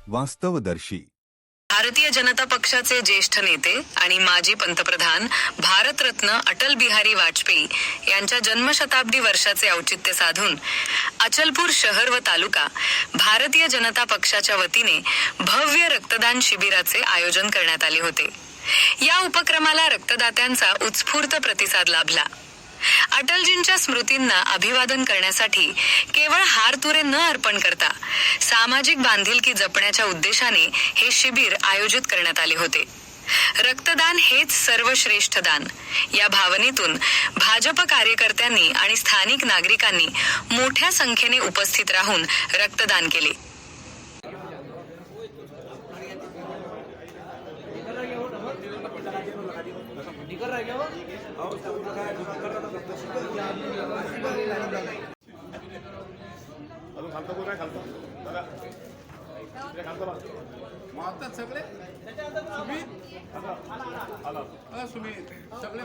वास्तवदर्शी। भारतीय जनता पक्षाचे ज्येष्ठ नेते आणि माजी पंतप्रधान भारतरत्न अटल बिहारी वाजपेयी यांच्या जन्मशताब्दी वर्षाचे औचित्य साधून अचलपूर शहर व तालुका भारतीय जनता पक्षाच्या वतीने भव्य रक्तदान शिबिराचे आयोजन करण्यात आले होते। या उपक्रमाला रक्तदात्यांचा उत्स्फूर्त प्रतिसाद लाभला। अटलजींच्या स्मृतींना अभिवादन करण्यासाठी केवळ हारतुरे न अर्पण करता सामाजिक बांधिलकी जपण्याच्या उद्देशाने हे शिबिर आयोजित करण्यात आले होते। रक्तदान हेच सर्वश्रेष्ठ दान या भावनेतून भाजप कार्यकर्त्यांनी आणि स्थानिक नागरिकांनी मोठ्या संख्येने उपस्थित राहून रक्तदान केले। सगळे सुमित सगळे